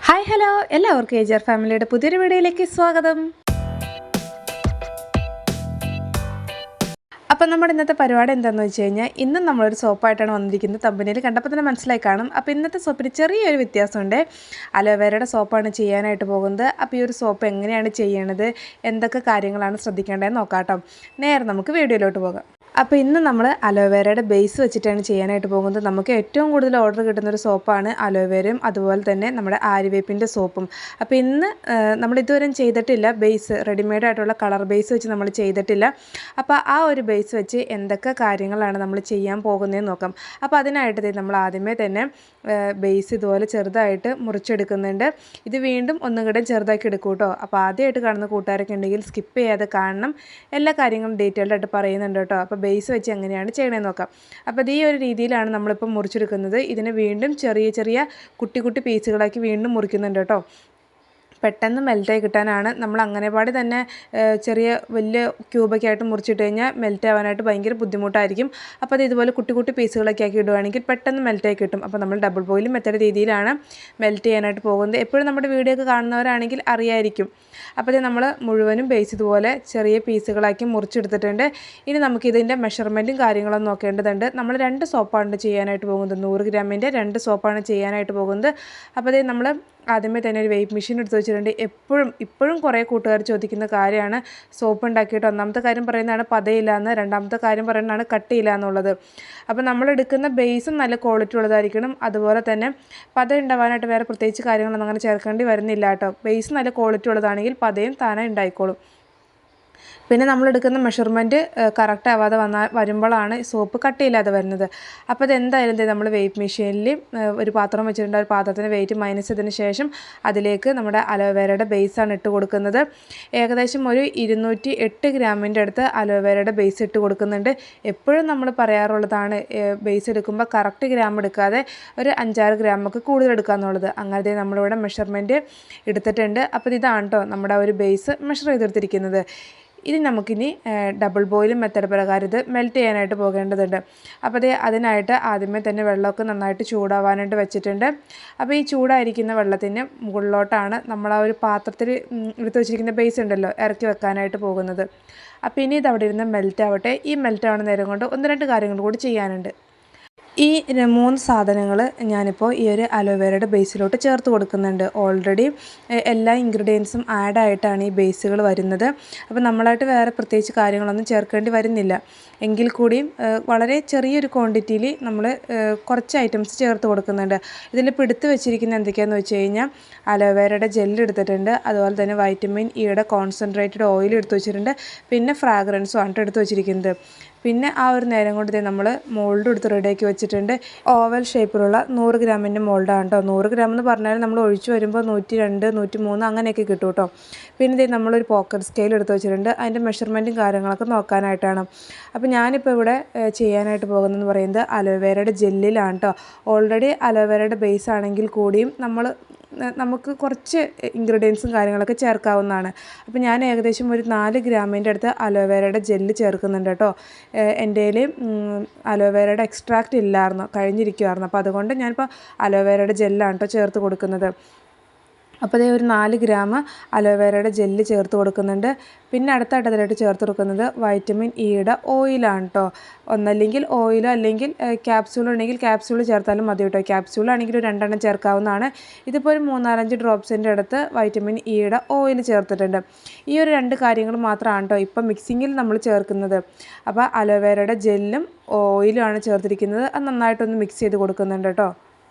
Hi hello എല്ലാവർക്കും ഏജർ ഫാമിലിയുടെ പുതിയൊരു വീഡിയോയിലേക്ക് സ്വാഗതം. അപ്പം നമ്മുടെ ഇന്നത്തെ പരിപാടി എന്താണെന്ന് വെച്ച് കഴിഞ്ഞാൽ ഇന്നും നമ്മളൊരു സോപ്പായിട്ടാണ് വന്നിരിക്കുന്നത്. തമ്പനിയിൽ കണ്ടപ്പോൾ തന്നെ മനസ്സിലായി കാണും. അപ്പോൾ ഇന്നത്തെ സോപ്പിന് ചെറിയൊരു വ്യത്യാസമുണ്ട്. അലോവേരയുടെ സോപ്പാണ് ചെയ്യാനായിട്ട് പോകുന്നത്. അപ്പോൾ ഈ ഒരു സോപ്പ് എങ്ങനെയാണ് ചെയ്യണത്, എന്തൊക്കെ കാര്യങ്ങളാണ് ശ്രദ്ധിക്കേണ്ടതെന്ന് നോക്കാം കേട്ടോ. നേരെ നമുക്ക് വീഡിയോയിലോട്ട് പോകാം. അപ്പോൾ ഇന്ന് നമ്മൾ അലോവേരയുടെ ബേസ് വെച്ചിട്ടാണ് ചെയ്യാനായിട്ട് പോകുന്നത്. നമുക്ക് ഏറ്റവും കൂടുതൽ ഓർഡർ കിട്ടുന്നൊരു സോപ്പാണ് അലോവേരയും അതുപോലെ തന്നെ നമ്മുടെ ആര്യവേപ്പിൻ്റെ സോപ്പും. അപ്പോൾ ഇന്ന് നമ്മൾ ഇതുവരെ ചെയ്തിട്ടില്ല, ബേസ് റെഡിമെയ്ഡ് ആയിട്ടുള്ള കളർ ബേസ് വെച്ച് നമ്മൾ ചെയ്തിട്ടില്ല. അപ്പോൾ ആ ഒരു ബേസ് വെച്ച് എന്തൊക്കെ കാര്യങ്ങളാണ് നമ്മൾ ചെയ്യാൻ പോകുന്നതെന്ന് നോക്കാം. അപ്പോൾ അതിനായിട്ട് നമ്മൾ ആദ്യമേ തന്നെ ബേസ് ഇതുപോലെ ചെറുതായിട്ട് മുറിച്ചെടുക്കുന്നുണ്ട്. ഇത് വീണ്ടും ഒന്നും കൂടെ ചെറുതാക്കി എടുക്കും കേട്ടോ. അപ്പോൾ ആദ്യമായിട്ട് കാണുന്ന കൂട്ടുകാരൊക്കെ ഉണ്ടെങ്കിൽ സ്കിപ്പ് ചെയ്യാതെ കാണണം. എല്ലാ കാര്യങ്ങളും ഡീറ്റെയിൽഡ് ആയിട്ട് പറയുന്നുണ്ട് കേട്ടോ. അപ്പോൾ ബേസ് വെച്ച് എങ്ങനെയാണ് ചെയ്യണമെന്ന് നോക്കാം. അപ്പോൾ ഈ ഒരു രീതിയിലാണ് നമ്മളിപ്പോൾ മുറിച്ചെടുക്കുന്നത്. ഇതിനെ വീണ്ടും ചെറിയ ചെറിയ കുട്ടി കുട്ടി പീസുകളാക്കി വീണ്ടും മുറിക്കുന്നുണ്ട് കേട്ടോ. പെട്ടെന്ന് മെൽറ്റായി കിട്ടാനാണ്. നമ്മൾ അങ്ങനെപാടി തന്നെ വലിയ ക്യൂബൊക്കെ ആയിട്ട് മുറിച്ചിട്ട് കഴിഞ്ഞാൽ മെൽറ്റ് ആവാനായിട്ട് ഭയങ്കര ബുദ്ധിമുട്ടായിരിക്കും. അപ്പോൾ അത് ഇതുപോലെ കുട്ടി കുട്ടി പീസുകളൊക്കെ ആക്കി ഇടുകയാണെങ്കിൽ പെട്ടെന്ന് മെൽറ്റായി കിട്ടും. അപ്പോൾ നമ്മൾ ഡബിൾ ബോയിലിംഗ് മെത്തേഡ് രീതിയിലാണ് മെൽറ്റ് ചെയ്യാനായിട്ട് പോകുന്നത്. എപ്പോഴും നമ്മുടെ വീഡിയോ ഒക്കെ കാണുന്നവരാണെങ്കിൽ അറിയായിരിക്കും. അപ്പോൾ ഇത് നമ്മൾ മുഴുവനും ബേസ് ഇതുപോലെ ചെറിയ പീസുകളാക്കി മുറിച്ചെടുത്തിട്ടുണ്ട്. ഇനി നമുക്കിതിൻ്റെ മെഷർമെൻറ്റും കാര്യങ്ങളും നോക്കേണ്ടതുണ്ട്. നമ്മൾ 2 സോപ്പാണ് ചെയ്യാനായിട്ട് പോകുന്നത്. 100 ഗ്രാമിൻ്റെ 2 സോപ്പാണ് ചെയ്യാനായിട്ട് പോകുന്നത്. അപ്പോൾ ഇത് നമ്മൾ ആദ്യമേ തന്നെ ഒരു വെയ്റ്റ് മെഷീൻ എടുത്ത് വെച്ചിട്ടുണ്ട്. ഇപ്പോഴും കുറേ കൂട്ടുകാർ ചോദിക്കുന്ന കാര്യമാണ്. സോപ്പ് ഉണ്ടാക്കിയിട്ട് ഒന്നാമത്തെ കാര്യം പറയുന്നതാണ് പതയില്ല എന്ന്, രണ്ടാമത്തെ കാര്യം പറയുന്നതാണ് കട്ടിയില്ല എന്നുള്ളത്. അപ്പോൾ നമ്മൾ എടുക്കുന്ന ബേസും നല്ല ക്വാളിറ്റി ഉള്ളതായിരിക്കണം. അതുപോലെ തന്നെ പത ഉണ്ടാവാനായിട്ട് വേറെ പ്രത്യേകിച്ച് കാര്യങ്ങളൊന്നും അങ്ങനെ ചേർക്കേണ്ടി വരുന്നില്ല കേട്ടോ. ബേസ് നല്ല ക്വാളിറ്റി ഉള്ളതാണെങ്കിൽ പതയും താനെ ഉണ്ടായിക്കോളും. പിന്നെ നമ്മളെടുക്കുന്ന മെഷർമെൻറ്റ് കറക്റ്റ് ആവാതെ വരുമ്പോഴാണ് സോപ്പ് കട്ടിയില്ലാതെ വരുന്നത്. അപ്പോൾ അതെന്തായാലും നമ്മൾ വെയ്റ്റ് മെഷീനിൽ ഒരു പാത്രം വെച്ചിട്ടുണ്ട്. ഒരു പാത്രത്തിന് വെയിറ്റ് മൈനസ് ചെയ്തതിന് ശേഷം അതിലേക്ക് നമ്മുടെ അലോവേരയുടെ ബേസാണ് ഇട്ട് കൊടുക്കുന്നത്. ഏകദേശം ഒരു 208 ഗ്രാമിൻ്റെ അടുത്ത് അലോവേരയുടെ ബേസ് ഇട്ട് കൊടുക്കുന്നുണ്ട്. എപ്പോഴും നമ്മൾ പറയാറുള്ളതാണ് ബേസ് എടുക്കുമ്പോൾ കറക്റ്റ് ഗ്രാം എടുക്കാതെ ഒരു 5-6 ഗ്രാമൊക്കെ കൂടുതൽ എടുക്കുക എന്നുള്ളത്. അങ്ങനെ നമ്മളിവിടെ മെഷർമെൻറ്റ് എടുത്തിട്ടുണ്ട്. അപ്പോൾ ഇതാണ് കേട്ടോ നമ്മുടെ ഒരു ബേസ് മെഷർ ചെയ്തെടുത്തിരിക്കുന്നത്. ഇത് നമുക്കിനി ഡബിൾ ബോയിലിംഗ് മെത്തേഡ് പ്രകാരം ഇത് മെൽറ്റ് ചെയ്യാനായിട്ട് പോകേണ്ടതുണ്ട്. അപ്പോൾ അതിനായിട്ട് ആദ്യമേ തന്നെ വെള്ളമൊക്കെ നന്നായിട്ട് ചൂടാവാനായിട്ട് വെച്ചിട്ടുണ്ട്. അപ്പോൾ ഈ ചൂടായിരിക്കുന്ന വെള്ളത്തിന് മുകളിലോട്ടാണ് നമ്മൾ ആ ഒരു പാത്രത്തിൽ എടുത്ത് വെച്ചിരിക്കുന്ന ബേസ് ഉണ്ടല്ലോ ഇറക്കി വെക്കാനായിട്ട് പോകുന്നത്. അപ്പോൾ ഇനി ഇത് അവിടെ ഇരുന്ന് മെൽറ്റ് ആവട്ടെ. ഈ മെൽറ്റ് ആവുന്ന നേരം കൊണ്ട് 1-2 കാര്യങ്ങൾ കൂടി ചെയ്യാനുണ്ട്. ഈ 3 സാധനങ്ങൾ ഞാനിപ്പോൾ ഈ ഒരു അലോവേരയുടെ ബേസിലോട്ട് ചേർത്ത് കൊടുക്കുന്നുണ്ട്. ഓൾറെഡി എല്ലാ ഇൻഗ്രീഡിയൻസും ആഡായിട്ടാണ് ഈ ബേസുകൾ വരുന്നത്. അപ്പോൾ നമ്മളായിട്ട് വേറെ പ്രത്യേകിച്ച് കാര്യങ്ങളൊന്നും ചേർക്കേണ്ടി വരുന്നില്ല. എങ്കിൽ കൂടിയും വളരെ ചെറിയൊരു ക്വാണ്ടിറ്റിയിൽ നമ്മൾ കുറച്ച് ഐറ്റംസ് ചേർത്ത് കൊടുക്കുന്നുണ്ട്. ഇതിലിപ്പോൾ എടുത്ത് വെച്ചിരിക്കുന്ന എന്തൊക്കെയാണെന്ന് വെച്ച് കഴിഞ്ഞാൽ അലോവേരയുടെ ജെല്ല് എടുത്തിട്ടുണ്ട്. അതുപോലെ തന്നെ വൈറ്റമിൻ ഇയുടെ കോൺസെൻട്രേറ്റഡ് ഓയിൽ എടുത്ത് വെച്ചിട്ടുണ്ട്. പിന്നെ ഫ്രാഗ്രൻസും ആണ് എടുത്ത് വെച്ചിരിക്കുന്നത്. പിന്നെ ആ ഒരു നേരം കൊണ്ട് നമ്മൾ മോൾഡ് എടുത്ത് റെഡിയാക്കി വെച്ചിട്ടുണ്ട്. ഓവൽ ഷേപ്പിലുള്ള 100 ഗ്രാമിൻ്റെ മോൾഡാണ് കേട്ടോ. 100 ഗ്രാം എന്ന് പറഞ്ഞാൽ നമ്മൾ ഒഴിച്ച് വരുമ്പോൾ 102, 103 അങ്ങനെയൊക്കെ കിട്ടും കേട്ടോ. പിന്നെ നമ്മളൊരു പോക്കറ്റ് സ്കെയിൽ എടുത്ത് വെച്ചിട്ടുണ്ട്. അതിൻ്റെ മെഷർമെൻറ്റും കാര്യങ്ങളൊക്കെ നോക്കാനായിട്ടാണ്. അപ്പോൾ ഞാനിപ്പോൾ ഇവിടെ ചെയ്യാനായിട്ട് പോകുന്നതെന്ന് പറയുന്നത് അലോവേരയുടെ ജെല്ലിലാണ് കേട്ടോ. ഓൾറെഡി അലോവേരയുടെ ബേസ് ആണെങ്കിൽ കൂടിയും നമുക്ക് കുറച്ച് ഇൻഗ്രീഡിയൻസും കാര്യങ്ങളൊക്കെ ചേർക്കാവുന്നതാണ്. അപ്പോൾ ഞാൻ ഏകദേശം ഒരു 4 ഗ്രാമിൻ്റെ അടുത്ത് അലോവേരയുടെ ജെല്ല് ചേർക്കുന്നുണ്ട് കേട്ടോ. എൻ്റെ കയ്യിൽ അലോവേരയുടെ എക്സ്ട്രാക്റ്റ് ഇല്ലായിരുന്നു, കഴിഞ്ഞിരിക്കുമായിരുന്നു. അപ്പോൾ അതുകൊണ്ട് ഞാനിപ്പോൾ അലോവേരയുടെ ജെല്ലാണ് കേട്ടോ ചേർത്ത് കൊടുക്കുന്നത്. അപ്പോൾ ഒരു 4 ഗ്രാം അലോവേരയുടെ ജെല്ല് ചേർത്ത് കൊടുക്കുന്നുണ്ട്. പിന്നെ അടുത്തായിട്ട് അതിലായിട്ട് ചേർത്ത് കൊടുക്കുന്നത് വൈറ്റമിൻ ഇയുടെ ഓയിലാണ് കേട്ടോ. ഒന്നല്ലെങ്കിൽ ഓയിലോ അല്ലെങ്കിൽ ക്യാപ്സ്യൂൾ ഉണ്ടെങ്കിൽ ക്യാപ്സ്യൂൾ ചേർത്താലും മതി കേട്ടോ. ക്യാപ്സ്യൂളാണെങ്കിൽ ഒരു 2 എണ്ണം ചേർക്കാവുന്നതാണ്. ഇതിപ്പോൾ ഒരു 3-4 ഡ്രോപ്സിൻ്റെ അടുത്ത് വൈറ്റമിൻ ഇയുടെ ഓയിൽ ചേർത്തിട്ടുണ്ട്. ഈ ഒരു 2 കാര്യങ്ങൾ മാത്രമാണ് കേട്ടോ ഇപ്പം മിക്സിങ്ങിൽ നമ്മൾ ചേർക്കുന്നത്. അപ്പോൾ അലോവേരയുടെ ജെല്ലും ഓയിലുമാണ് ചേർത്തിരിക്കുന്നത്. അത് നന്നായിട്ടൊന്ന് മിക്സ് ചെയ്ത് കൊടുക്കുന്നുണ്ട് കേട്ടോ.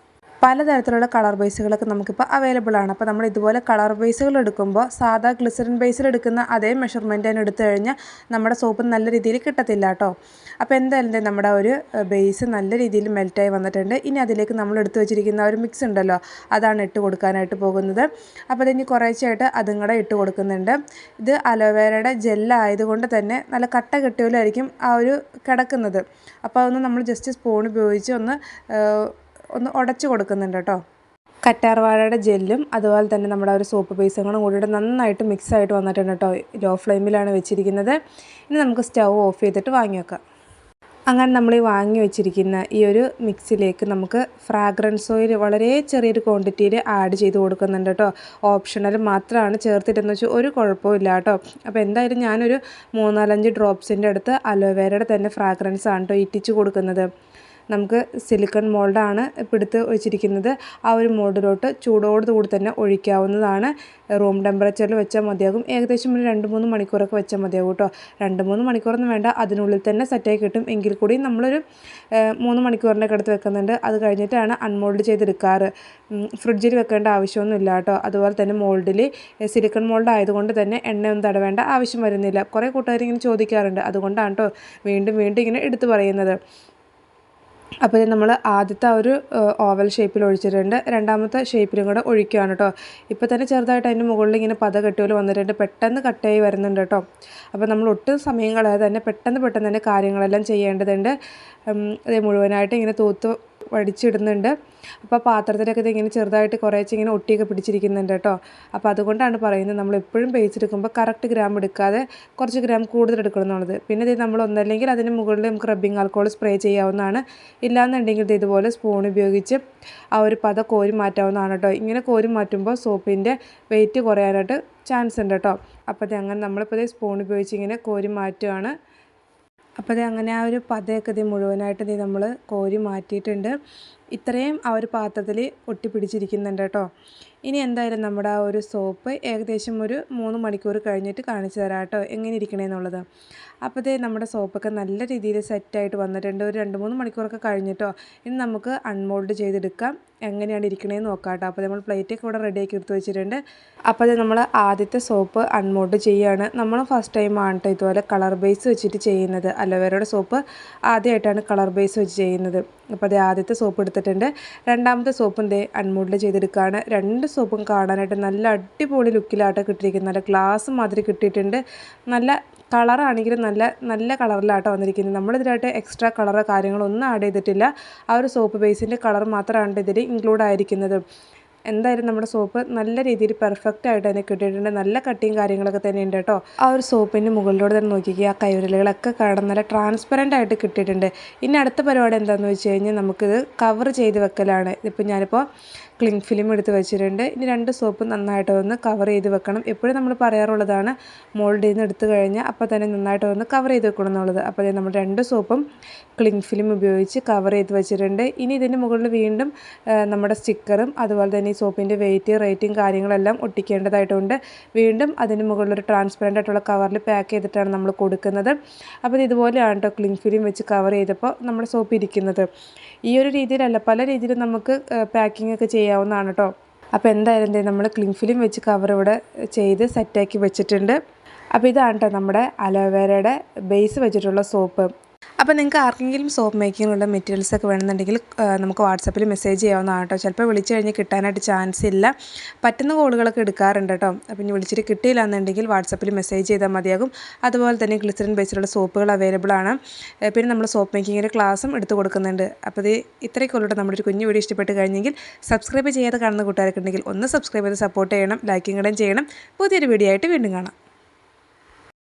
പലതരത്തിലുള്ള കളർ ബേസുകളൊക്കെ നമുക്കിപ്പോൾ അവൈലബിൾ ആണ്. അപ്പോൾ നമ്മൾ ഇതുപോലെ കളർ ബേസുകൾ എടുക്കുമ്പോൾ സാധാ ഗ്ലിസറിൻ ബേസിൽ എടുക്കുന്ന അതേ മെഷർമെൻറ്റ് തന്നെ എടുത്തു കഴിഞ്ഞാൽ നമ്മുടെ സോപ്പ് നല്ല രീതിയിൽ കിട്ടത്തില്ല കേട്ടോ. അപ്പോൾ എന്തായാലും നമ്മുടെ ഒരു ബേസ് നല്ല രീതിയിൽ മെൽറ്റായി വന്നിട്ടുണ്ട്. ഇനി അതിലേക്ക് നമ്മൾ എടുത്തു വെച്ചിരിക്കുന്ന ഒരു മിക്സ് ഉണ്ടല്ലോ, അതാണ് ഇട്ട് കൊടുക്കാനായിട്ട് പോകുന്നത്. അപ്പോൾ അതിന് കുറേശ്ശായിട്ട് അതും കൂടെ ഇട്ട് കൊടുക്കുന്നുണ്ട്. ഇത് അലോവേരയുടെ ജെല്ലായതുകൊണ്ട് തന്നെ നല്ല കട്ട കെട്ടിയോലായിരിക്കും ആ ഒരു കിടക്കുന്നത്. അപ്പോൾ അതൊന്ന് നമ്മൾ ജസ്റ്റ് സ്പൂൺ ഉപയോഗിച്ച് ഒന്ന് ഉടച്ച് കൊടുക്കുന്നുണ്ട് കേട്ടോ. കറ്റാർവാഴയുടെ ജെല്ലും അതുപോലെ തന്നെ നമ്മുടെ ഒരു സോപ്പ് ബേസുകളും കൂടിയിട്ട് നന്നായിട്ട് മിക്സായിട്ട് വന്നിട്ടുണ്ട് കേട്ടോ. ലോ ഫ്ലെയിമിലാണ് വെച്ചിരിക്കുന്നത്. ഇനി നമുക്ക് സ്റ്റൗ ഓഫ് ചെയ്തിട്ട് വാങ്ങി വെക്കാം. അങ്ങനെ നമ്മൾ ഈ വാങ്ങി വെച്ചിരിക്കുന്ന ഈ ഒരു മിക്സിലേക്ക് നമുക്ക് ഫ്രാഗ്രൻസ് ഓയിൽ വളരെ ചെറിയൊരു ക്വാണ്ടിറ്റിയിൽ ആഡ് ചെയ്ത് കൊടുക്കുന്നുണ്ട് കേട്ടോ. ഓപ്ഷണൽ മാത്രമാണ്, ചേർത്തിട്ടെന്ന് വെച്ചാൽ ഒരു കുഴപ്പമില്ല കേട്ടോ. അപ്പോൾ എന്തായാലും ഞാനൊരു 3-4 ഡ്രോപ്സിൻ്റെ അടുത്ത് അലോവേരയുടെ തന്നെ ഫ്രാഗ്രൻസ് ആണ് കേട്ടോ ഇറ്റിച്ച് കൊടുക്കുന്നത്. നമുക്ക് സിലിക്കൺ മോൾഡാണ് ഇപ്പോൾ എടുത്ത് വെച്ചിരിക്കുന്നത്. ആ ഒരു മോൾഡിലോട്ട് ചൂടോടുകൂടി തന്നെ ഒഴിക്കാവുന്നതാണ്. റൂം ടെമ്പറേച്ചറിൽ വെച്ചാൽ മതിയാകും. ഏകദേശം ഒരു 2-3 മണിക്കൂറൊക്കെ വെച്ചാൽ മതിയാകും കേട്ടോ. 2-3 മണിക്കൂറൊന്നും വേണ്ട, അതിനുള്ളിൽ തന്നെ സെറ്റായി കിട്ടും. എങ്കിൽ കൂടി നമ്മളൊരു 3 മണിക്കൂറിൻ്റെ അടുത്ത് വെക്കുന്നുണ്ട്. അത് കഴിഞ്ഞിട്ടാണ് അൺമോൾഡ് ചെയ്തെടുക്കാറ്. ഫ്രിഡ്ജിൽ വെക്കേണ്ട ആവശ്യമൊന്നുമില്ല കേട്ടോ. അതുപോലെ തന്നെ മോൾഡിൽ സിലിക്കൺ മോൾഡ് ആയതുകൊണ്ട് തന്നെ എണ്ണയൊന്നും തടവേണ്ട ആവശ്യം വരുന്നില്ല. കുറേ കൂട്ടുകാർ ഇങ്ങനെ ചോദിക്കാറുണ്ട്, അതുകൊണ്ടാണ് കേട്ടോ വീണ്ടും ഇങ്ങനെ എടുത്തു പറയുന്നത്. അപ്പോൾ നമ്മൾ ആദ്യത്തെ ആ ഒരു ഓവൽ ഷേപ്പിൽ ഒഴിച്ചിട്ടുണ്ട്. രണ്ടാമത്തെ ഷേപ്പിലും കൂടെ ഒഴിക്കുകയാണ് കേട്ടോ. ഇപ്പോൾ തന്നെ ചെറുതായിട്ട് അതിൻ്റെ മുകളിൽ ഇങ്ങനെ പത കെട്ടുപോലെ വന്നിട്ടുണ്ട്. പെട്ടെന്ന് കട്ടായി വരുന്നുണ്ട് കേട്ടോ. അപ്പോൾ നമ്മൾ ഒട്ടും സമയം കളയാതെ തന്നെ പെട്ടെന്ന് തന്നെ കാര്യങ്ങളെല്ലാം ചെയ്യേണ്ടതുണ്ട്. ഇത് മുഴുവനായിട്ട് ഇങ്ങനെ തൂത്ത് വടിച്ചിടുന്നുണ്ട്. അപ്പോൾ പാത്രത്തിലൊക്കെ ഇതിങ്ങനെ ചെറുതായിട്ട് കുറേശ്ശെ ഇങ്ങനെ ഒട്ടിയൊക്കെ പിടിച്ചിരിക്കുന്നുണ്ട് കേട്ടോ. അപ്പോൾ അതുകൊണ്ടാണ് പറയുന്നത് നമ്മൾ എപ്പോഴും പേസ്റ്റ് എടുക്കുമ്പോൾ കറക്റ്റ് ഗ്രാം എടുക്കാതെ കുറച്ച് ഗ്രാം കൂടുതൽ എടുക്കണം എന്നുള്ളത്. പിന്നെ ഇത് നമ്മൾ ഒന്നല്ലെങ്കിൽ അതിന് മുകളിൽ നമുക്ക് റബ്ബിംഗ് ആൽക്കഹോൾ സ്പ്രേ ചെയ്യാവുന്നതാണ്. ഇല്ലാന്നുണ്ടെങ്കിൽ ഇത് ഇതുപോലെ സ്പൂൺ ഉപയോഗിച്ച് ആ ഒരു പത കോരി മാറ്റാവുന്നതാണ് കേട്ടോ. ഇങ്ങനെ കോരി മാറ്റുമ്പോൾ സോപ്പിൻ്റെ വെയിറ്റ് കുറയാനായിട്ട് ചാൻസ് ഉണ്ട് കേട്ടോ. അപ്പോൾ ഇത് അങ്ങനെ നമ്മളിപ്പോൾ ഇത് സ്പൂൺ ഉപയോഗിച്ച് ഇങ്ങനെ കോരി മാറ്റുകയാണ്. അപ്പോൾ അത് അങ്ങനെ ആ ഒരു പതയൊക്കെ ഇത് മുഴുവനായിട്ട് നമ്മൾ കോരി മാറ്റിയിട്ടുണ്ട്. ഇത്രയും ആ ഒരു പാത്രത്തിൽ ഒട്ടിപ്പിടിച്ചിരിക്കുന്നുണ്ട് കേട്ടോ. ഇനി എന്തായാലും നമ്മുടെ ആ ഒരു സോപ്പ് ഏകദേശം ഒരു 3 മണിക്കൂർ കഴിഞ്ഞിട്ട് കാണിച്ചു തരാം കേട്ടോ എങ്ങനെ ഇരിക്കണേന്നുള്ളത്. അപ്പോൾ ഇത് നമ്മുടെ സോപ്പൊക്കെ നല്ല രീതിയിൽ സെറ്റായിട്ട് വന്നിട്ടുണ്ട്. ഒരു 2-3 മണിക്കൂറൊക്കെ കഴിഞ്ഞിട്ടോ. ഇനി നമുക്ക് അൺമോൾഡ് ചെയ്തെടുക്കാം. എങ്ങനെയാണ് ഇരിക്കണേന്ന് നോക്കാം കേട്ടോ. അപ്പോൾ നമ്മൾ പ്ലേറ്റൊക്കെ ഇവിടെ റെഡിയാക്കി എടുത്ത് വെച്ചിട്ടുണ്ട്. അപ്പോൾ അത് നമ്മൾ ആദ്യത്തെ സോപ്പ് അൺമോൾഡ് ചെയ്യുകയാണ്. നമ്മൾ ഫസ്റ്റ് ടൈമാണ് കേട്ടോ ഇതുപോലെ കളർ ബേസ് വെച്ചിട്ട് ചെയ്യുന്നത്. അലോവേരയുടെ സോപ്പ് ആദ്യമായിട്ടാണ് കളർ ബേസ് വെച്ച് ചെയ്യുന്നത്. അപ്പോൾ അത് ആദ്യത്തെ സോപ്പ് എടുത്തിട്ടുണ്ട്. രണ്ടാമത്തെ സോപ്പും ദേ അൺമോൾഡ് ചെയ്തെടുക്കുകയാണ്. 2 സോപ്പും കാണാനായിട്ട് നല്ല അടിപൊളി ലുക്കിലാട്ടോ കിട്ടിയിരിക്കുന്നത്. നല്ല ഗ്ലാസ് മാതിരി കിട്ടിയിട്ടുണ്ട്. നല്ല കളറാണെങ്കിലും നല്ല കളറിലാട്ടോ വന്നിരിക്കുന്നത്. നമ്മളിതിലായിട്ട് എക്സ്ട്രാ കളറോ കാര്യങ്ങളൊന്നും ആഡ് ചെയ്തിട്ടില്ല. ആ ഒരു സോപ്പ് ബേസിൻ്റെ കളർ മാത്രമാണ് ഇതിൽ ഇൻക്ലൂഡ് ആയിരിക്കുന്നത്. എന്തായാലും നമ്മുടെ സോപ്പ് നല്ല രീതിയിൽ പെർഫെക്റ്റ് ആയിട്ട് തന്നെ കിട്ടിയിട്ടുണ്ട്. നല്ല കട്ടിയും കാര്യങ്ങളൊക്കെ തന്നെ ഉണ്ട് കേട്ടോ. ആ ഒരു സോപ്പിൻ്റെ മുകളിലൂടെ തന്നെ നോക്കിക്കുക, ആ കൈവിരലുകളൊക്കെ കാണാൻ നല്ല ട്രാൻസ്പെറൻ്റ് ആയിട്ട് കിട്ടിയിട്ടുണ്ട്. ഇനി അടുത്ത പരിപാടി എന്താണെന്ന് വെച്ച് കഴിഞ്ഞാൽ നമുക്കിത് കവർ ചെയ്ത് വെക്കലാണ്. ഇതിപ്പോൾ ഞാനിപ്പോൾ ക്ലിങ് ഫിലിം എടുത്ത് വെച്ചിട്ടുണ്ട്. ഇനി 2 സോപ്പ് നന്നായിട്ട് ഒന്ന് കവർ ചെയ്ത് വെക്കണം. എപ്പോഴും നമ്മൾ പറയാറുള്ളതാണ് മോൾഡിൽ നിന്ന് എടുത്തു കഴിഞ്ഞാൽ അപ്പോൾ തന്നെ നന്നായിട്ട് ഒന്ന് കവർ ചെയ്ത് വെക്കണം എന്നുള്ളത്. അപ്പോൾ നമ്മൾ 2 സോപ്പും ക്ലിങ് ഫിലിം ഉപയോഗിച്ച് കവർ ചെയ്ത് വെച്ചിട്ടുണ്ട്. ഇനി ഇതിൻ്റെ മുകളിൽ വീണ്ടും നമ്മുടെ സ്റ്റിക്കറും അതുപോലെ തന്നെ ഈ സോപ്പിൻ്റെ വെയിറ്റ് റേറ്റിംഗ് കാര്യങ്ങളെല്ലാം ഒട്ടിക്കേണ്ടതായിട്ടുണ്ട്. വീണ്ടും അതിന് മുകളിലൊരു ട്രാൻസ്പെറൻ്റ് ആയിട്ടുള്ള കവറിൽ പാക്ക് ചെയ്തിട്ടാണ് നമ്മൾ കൊടുക്കുന്നത്. അപ്പോൾ ഇതുപോലെയാണ് കേട്ടോ ക്ലിങ് ഫിലിം വെച്ച് കവർ ചെയ്തപ്പോൾ നമ്മുടെ സോപ്പ് ഇരിക്കുന്നത്. ഈ ഒരു രീതിയിലല്ല, പല രീതിയിലും നമുക്ക് പാക്കിംഗ് ഒക്കെ ചെയ്യാവുന്നതാണ് കേട്ടോ. അപ്പോൾ എന്തായാലും നമ്മൾ ക്ലിങ് ഫിലിം വെച്ച് കവർ ഇവിടെ ചെയ്ത് സെറ്റാക്കി വെച്ചിട്ടുണ്ട്. അപ്പോൾ ഇതാണ് കേട്ടോ നമ്മുടെ അലോവേരയുടെ ബേസ് വെച്ചിട്ടുള്ള സോപ്പ്. അപ്പോൾ നിങ്ങൾക്ക് ആർക്കെങ്കിലും സോപ്പ് മേക്കിങ്ങിനുള്ള മെറ്റീരിയൽസൊക്കെ വേണമെന്നുണ്ടെങ്കിൽ നമുക്ക് വാട്സപ്പിൽ മെസ്സേജ് ചെയ്യാവുന്നതാണ് കേട്ടോ. ചിലപ്പോൾ വിളിച്ചു കഴിഞ്ഞ് കിട്ടാനായിട്ട് ചാൻസ് ഇല്ല. പറ്റുന്ന കോളുകളൊക്കെ എടുക്കാറുണ്ട് കേട്ടോ. അപ്പോൾ ഇനി വിളിച്ചിട്ട് കിട്ടിയില്ല എന്നുണ്ടെങ്കിൽ വാട്സപ്പിൽ മെസ്സേജ് ചെയ്താൽ മതിയാകും. അതുപോലെ തന്നെ ഗ്ലിസറിൻ ബേസിലുള്ള സോപ്പുകൾ അവൈലബിൾ ആണ്. പിന്നെ നമ്മൾ സോപ്പ് മേക്കിങ്ങിൻ്റെ ക്ലാസ്സും എടുത്ത് കൊടുക്കുന്നുണ്ട്. അപ്പോൾ ഇത് ഇത്രയൊക്കെ ഉള്ളൂ. നമ്മുടെ ഒരു കുഞ്ഞു വീഡിയോ ഇഷ്ടപ്പെട്ട് കഴിഞ്ഞെങ്കിൽ സബ്സ്ക്രൈബ് ചെയ്യാതെ കാണുന്ന കൂട്ടുകാരൊക്കെ ഉണ്ടെങ്കിൽ ഒന്ന് സബ്സ്ക്രൈബ് ചെയ്ത് സപ്പോർട്ട് ചെയ്യണം, ലൈക്കും കൂടെ ചെയ്യണം. പുതിയൊരു വീഡിയോ ആയിട്ട് വീണ്ടും കാണാം.